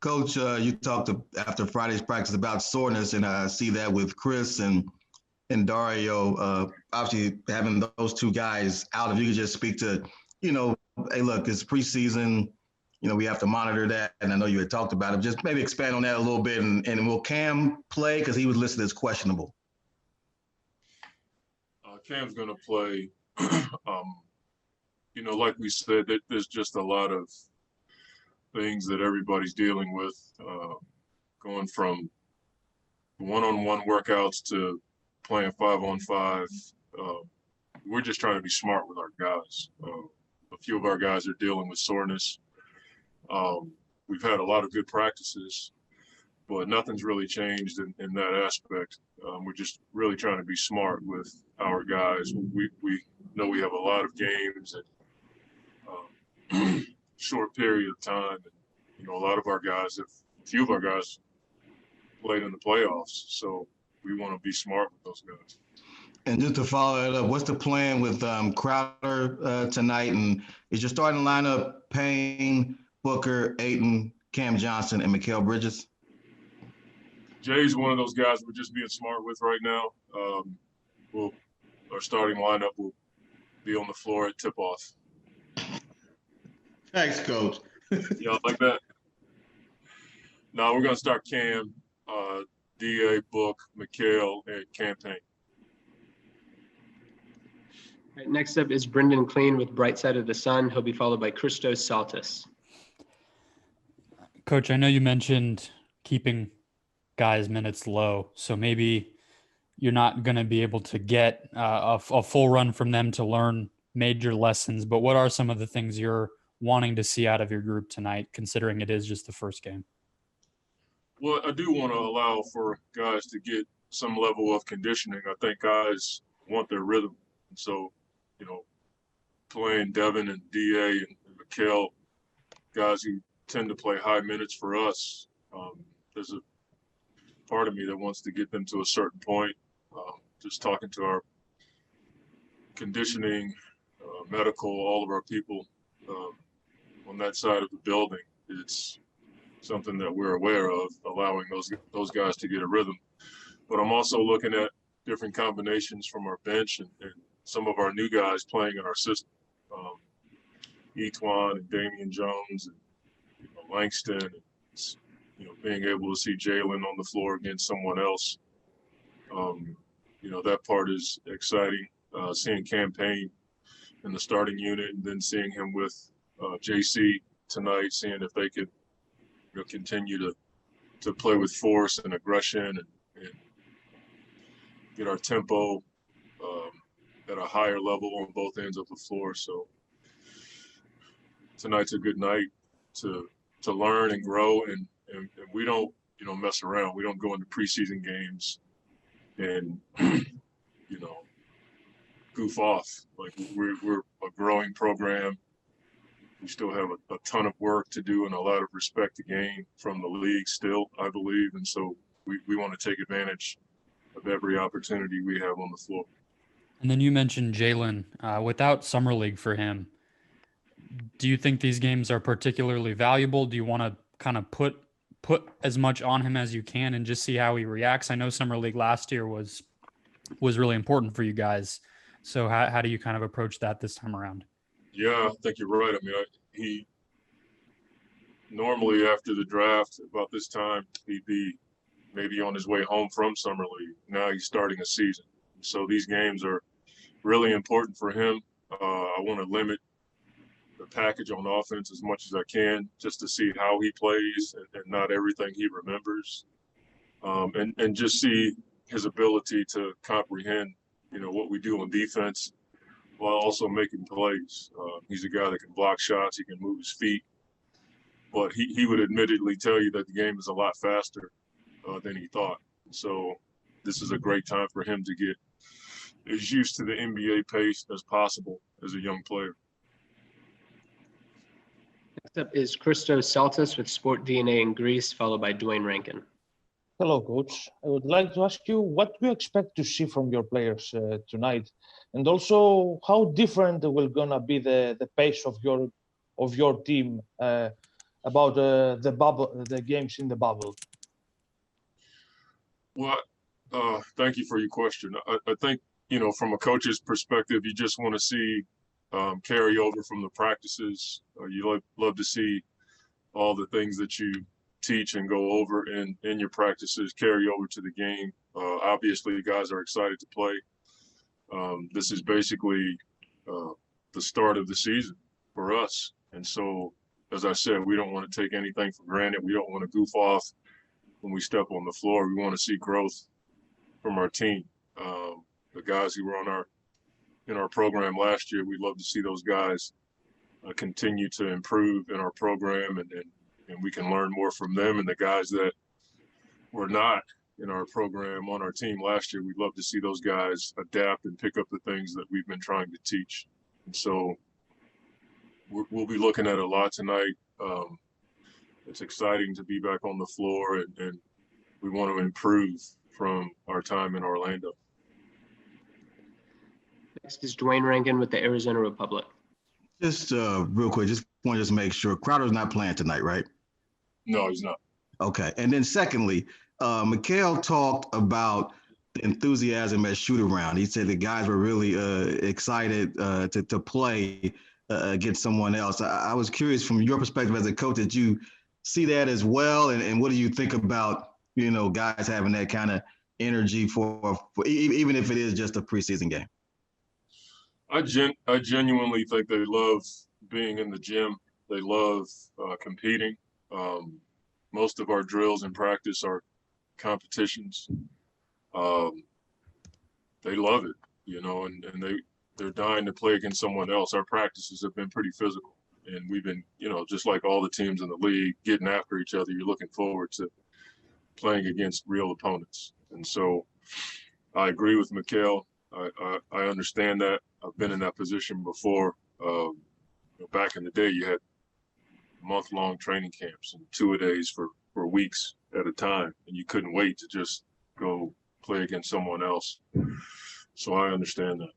Coach, you talked after Friday's practice about soreness, and I see that with Chris and Dario. Obviously, having those two guys out, if you could just speak to, hey, look, it's preseason. We have to monitor that, and I know you had talked about it. Just maybe expand on that a little bit, and will Cam play? Because he was listed as questionable. Cam's going to play. Like we said, there's just a lot of things that everybody's dealing with, going from one-on-one workouts to playing 5-on-5. We're just trying to be smart with our guys. A few of our guys are dealing with soreness. We've had a lot of good practices, but nothing's really changed in that aspect. We're just really trying to be smart with our guys. We know we have a lot of games and short period of time. And, a lot of our guys, a few of our guys played in the playoffs, so we want to be smart with those guys. And just to follow it up, what's the plan with Crowder tonight? And is your starting lineup Payne, Booker, Ayton, Cam Johnson, and Mikal Bridges? Jay's one of those guys we're just being smart with right now. Our starting lineup will be on the floor at tip-off. Thanks, Coach. Yeah, like that. No, we're going to start Cam, D.A., Book, Mikal, and Cam Payne. Right, next up is Brendan Clean with Bright Side of the Sun. He'll be followed by Christos Saltis. Coach, I know you mentioned keeping guys' minutes low, so maybe you're not going to be able to get a full run from them to learn major lessons, but what are some of the things you're wanting to see out of your group tonight, considering it is just the first game? Well, I do want to allow for guys to get some level of conditioning. I think guys want their rhythm. And so, playing Devin and D.A. and Mikal, guys who tend to play high minutes for us, there's a part of me that wants to get them to a certain point. Just talking to our conditioning, medical, all of our people on that side of the building, it's something that we're aware of, allowing those guys to get a rhythm. But I'm also looking at different combinations from our bench and some of our new guys playing in our system. Etwan and Damian Jones and Langston, and being able to see Jalen on the floor against someone else. That part is exciting. Seeing Cam Payne in the starting unit, and then seeing him with JC tonight, seeing if they could continue to play with force and aggression and get our tempo at a higher level on both ends of the floor. So tonight's a good night to learn and grow, and we don't mess around. We don't go into preseason games and goof off. Like we're a growing program. We still have a ton of work to do and a lot of respect to gain from the league still, I believe. And so we want to take advantage of every opportunity we have on the floor. And then you mentioned Jalen. Without Summer League for him, do you think these games are particularly valuable? Do you want to kind of put as much on him as you can and just see how he reacts? I know Summer League last year was really important for you guys. So how do you kind of approach that this time around? Yeah, I think you're right. I mean, he normally after the draft about this time, he'd be maybe on his way home from Summer League. Now he's starting a season. So these games are really important for him. I want to limit the package on offense as much as I can just to see how he plays and not everything he remembers. And just see his ability to comprehend, what we do on defense while also making plays. He's a guy that can block shots. He can move his feet. But he would admittedly tell you that the game is a lot faster than he thought. So this is a great time for him to get as used to the NBA pace as possible as a young player. Next up is Christos Saltis with Sport DNA in Greece, followed by Dwayne Rankin. Hello, Coach. I would like to ask you what do you expect to see from your players tonight, and also how different will gonna be the pace of your team about the bubble, the games in the bubble? Well, thank you for your question. I think, from a coach's perspective, you just want to see carry over from the practices. You love to see all the things that you teach and go over in your practices carry over to the game. Obviously, guys are excited to play. This is basically the start of the season for us. And so, as I said, we don't want to take anything for granted. We don't want to goof off when we step on the floor. We want to see growth from our team. The guys who were in our program last year, we'd love to see those guys continue to improve in our program, and we can learn more from them. And the guys that were not in our program on our team last year, we'd love to see those guys adapt and pick up the things that we've been trying to teach. And so we'll be looking at a lot tonight. It's exciting to be back on the floor, and we want to improve from our time in Orlando. Next is Dwayne Rankin with the Arizona Republic. Just real quick, just want to make sure Crowder's not playing tonight, right? No, he's not. Okay. And then secondly, Mikhail talked about the enthusiasm at shoot around. He said the guys were really excited to play against someone else. I was curious from your perspective as a coach, did you see that as well? And what do you think about, guys having that kind of energy for even if it is just a preseason game? I genuinely think they love being in the gym. They love competing. Most of our drills in practice are competitions. They love it, and they're dying to play against someone else. Our practices have been pretty physical, and we've been, just like all the teams in the league, getting after each other. You're looking forward to playing against real opponents. And so I agree with Mikhail. I understand that. I've been in that position before. Back in the day, you had month-long training camps and two-a-days for weeks at a time, and you couldn't wait to just go play against someone else. So I understand that.